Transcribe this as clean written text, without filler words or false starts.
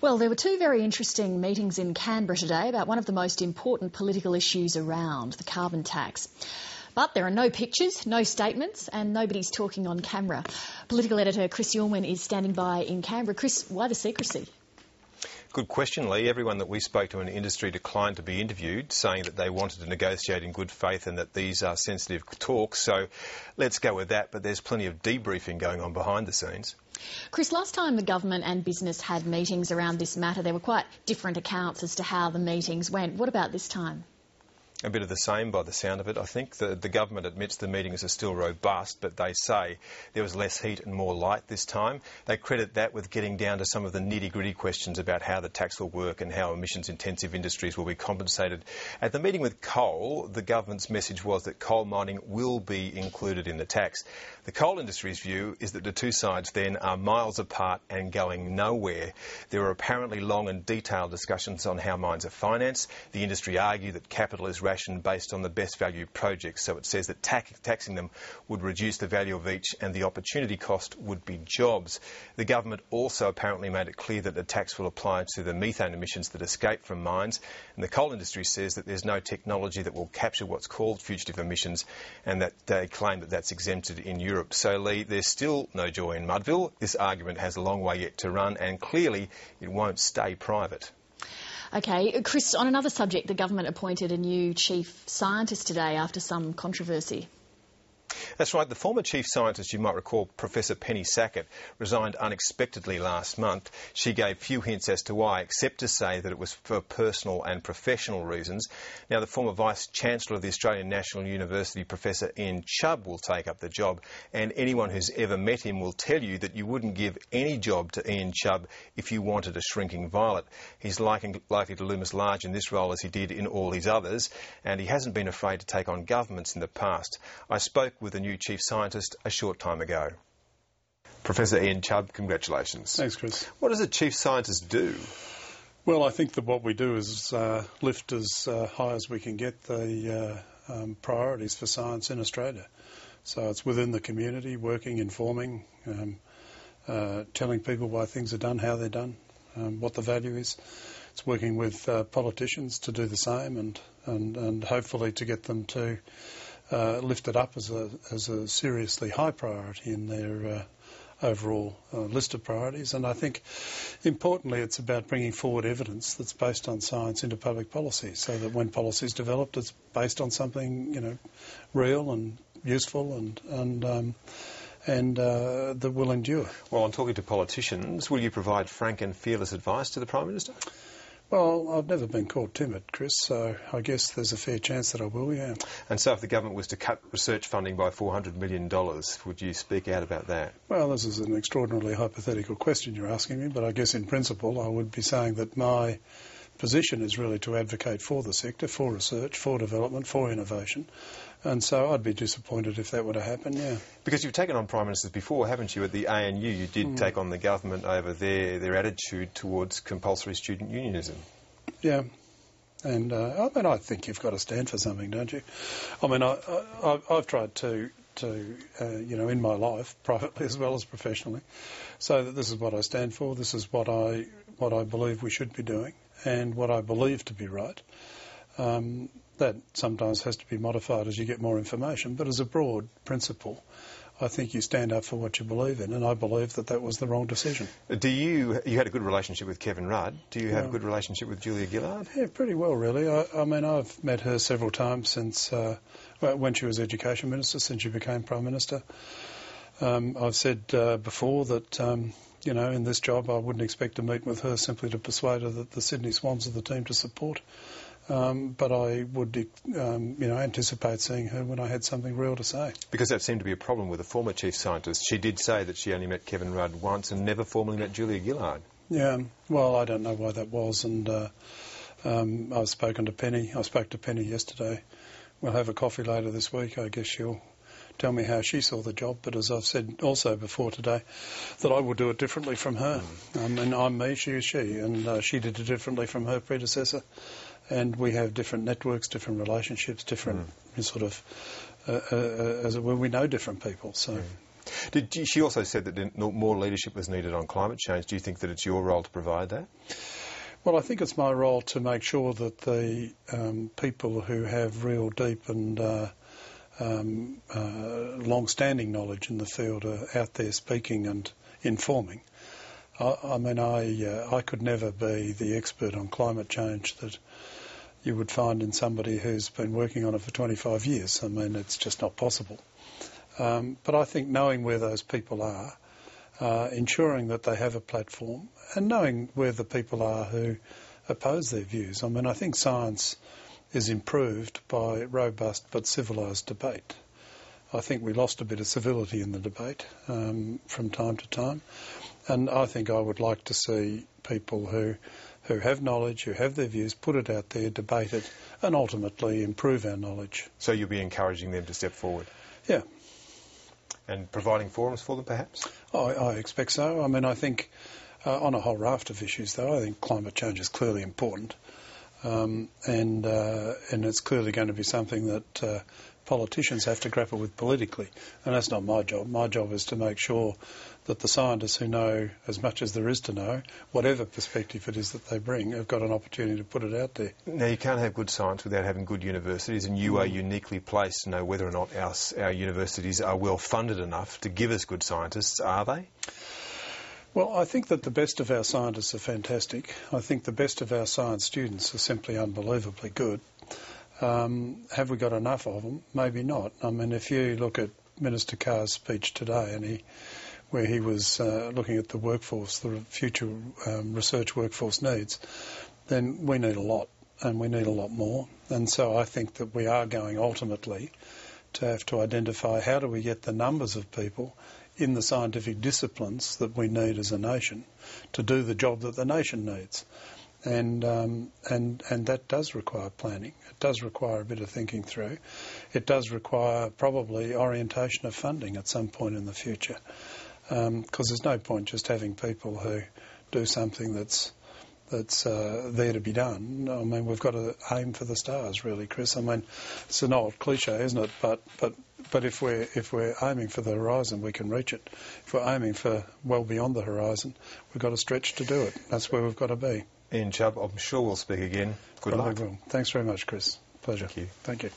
Well, there were two very interesting meetings in Canberra today about one of the most important political issues around, the carbon tax. But there are no pictures, no statements, and nobody's talking on camera. Political editor Chris Yorwin is standing by in Canberra. Chris, why the secrecy? Good question, Lee. Everyone that we spoke to in the industry declined to be interviewed, saying that they wanted to negotiate in good faith and that these are sensitive talks. So let's go with that, but there's plenty of debriefing going on behind the scenes. Chris, last time the government and business had meetings around this matter, there were quite different accounts as to how the meetings went. What about this time? A bit of the same by the sound of it, I think. The government admits the meetings are still robust, but they say there was less heat and more light this time. They credit that with getting down to some of the nitty-gritty questions about how the tax will work and how emissions-intensive industries will be compensated. At the meeting with coal, the government's message was that coal mining will be included in the tax. The coal industry's view is that the two sides then are miles apart and going nowhere. There are apparently long and detailed discussions on how mines are financed. The industry argue that capital is rationed based on the best value projects, so it says that taxing them would reduce the value of each and the opportunity cost would be jobs. The government also apparently made it clear that the tax will apply to the methane emissions that escape from mines, and the coal industry says that there's no technology that will capture what's called fugitive emissions and that they claim that that's exempted in Europe. So, Lee, there's still no joy in Mudville. This argument has a long way yet to run and clearly it won't stay private. OK. Chris, on another subject, the government appointed a new chief scientist today after some controversy. That's right. The former chief scientist, you might recall, Professor Penny Sackett, resigned unexpectedly last month. She gave few hints as to why, except to say that it was for personal and professional reasons. Now, the former Vice-Chancellor of the Australian National University, Professor Ian Chubb, will take up the job, and anyone who's ever met him will tell you that you wouldn't give any job to Ian Chubb if you wanted a shrinking violet. He's likely to loom as large in this role as he did in all his others, and he hasn't been afraid to take on governments in the past. I spoke with the new chief scientist a short time ago. Professor Ian Chubb, congratulations. Thanks, Chris. What does a chief scientist do? Well, I think that what we do is lift as high as we can get the priorities for science in Australia. So it's within the community, working, informing, telling people why things are done, how they're done, what the value is. It's working with politicians to do the same and hopefully to get them to lift it up as a seriously high priority in their overall list of priorities. And I think, importantly, it's about bringing forward evidence that's based on science into public policy, so that when policy is developed, it's based on something, real and useful and that will endure. Well, I'm talking to politicians. Will you provide frank and fearless advice to the Prime Minister? Well, I've never been called timid, Chris, so I guess there's a fair chance that I will, yeah. And so if the government was to cut research funding by $400 million, would you speak out about that? Well, this is an extraordinarily hypothetical question you're asking me, but I guess in principle I would be saying that my position is really to advocate for the sector, for research, for development, for innovation. And so I'd be disappointed if that were to happen, yeah. Because you've taken on Prime Ministers before, haven't you? At the ANU, you did take on the government over their attitude towards compulsory student unionism. Yeah. And, I think you've got to stand for something, don't you? I mean, I've tried to in my life, privately as well as professionally, so that this is what I stand for, this is what I believe we should be doing, and what I believe to be right. That sometimes has to be modified as you get more information, but as a broad principle, I think you stand up for what you believe in, and I believe that was the wrong decision. You had a good relationship with Kevin Rudd. Do you have a good relationship with Julia Gillard? Yeah, pretty well, really. I mean, I've met her several times since when she was Education Minister, since she became Prime Minister. I've said before that, in this job I wouldn't expect to meet with her simply to persuade her that the Sydney Swans are the team to support. But I would, anticipate seeing her when I had something real to say. Because that seemed to be a problem with the former chief scientist. She did say that she only met Kevin Rudd once and never formally met Julia Gillard. Yeah, well, I don't know why that was, and I've spoken to Penny. I spoke to Penny yesterday. We'll have a coffee later this week. I guess she'll tell me how she saw the job, but as I've said also before today, that I will do it differently from her. And I'm me, she is she, and she did it differently from her predecessor. And we have different networks, different relationships, different as it were, we know different people. So She also said that more leadership was needed on climate change. Do you think that it's your role to provide that? Well, I think it's my role to make sure that the people who have real deep and long-standing knowledge in the field are out there speaking and informing. I could never be the expert on climate change that you would find in somebody who's been working on it for 25 years. I mean, it's just not possible. But I think knowing where those people are, ensuring that they have a platform, and knowing where the people are who oppose their views. I mean, I think science is improved by robust but civilised debate. I think we lost a bit of civility in the debate from time to time, and I think I would like to see people who have knowledge, who have their views, put it out there, debate it, and ultimately improve our knowledge. So you'll be encouraging them to step forward? Yeah. And providing forums for them, perhaps? I expect so. I mean, I think on a whole raft of issues, though, I think climate change is clearly important, and it's clearly going to be something that politicians have to grapple with politically, and that's not my job. My job is to make sure that the scientists who know as much as there is to know, whatever perspective it is that they bring, have got an opportunity to put it out there. Now, you can't have good science without having good universities, and you are uniquely placed to know whether or not our universities are well funded enough to give us good scientists. Are they? Well, I think that the best of our scientists are fantastic. I think the best of our science students are simply unbelievably good. Have we got enough of them? Maybe not. I mean, if you look at Minister Carr's speech today, where he was looking at the workforce, the future research workforce needs, then we need a lot, and we need a lot more. And so I think that we are going ultimately to have to identify how do we get the numbers of people in the scientific disciplines that we need as a nation to do the job that the nation needs. And that does require planning. It does require a bit of thinking through. It does require probably orientation of funding at some point in the future, because there's no point just having people who do something that's there to be done. I mean, we've got to aim for the stars, really, Chris. I mean, it's an old cliche, isn't it? But if we're aiming for the horizon, we can reach it. If we're aiming for well beyond the horizon, we've got to stretch to do it. That's where we've got to be. Ian Chubb, I'm sure we'll speak again. Good luck. Thanks very much, Chris. Pleasure. Thank you. Thank you.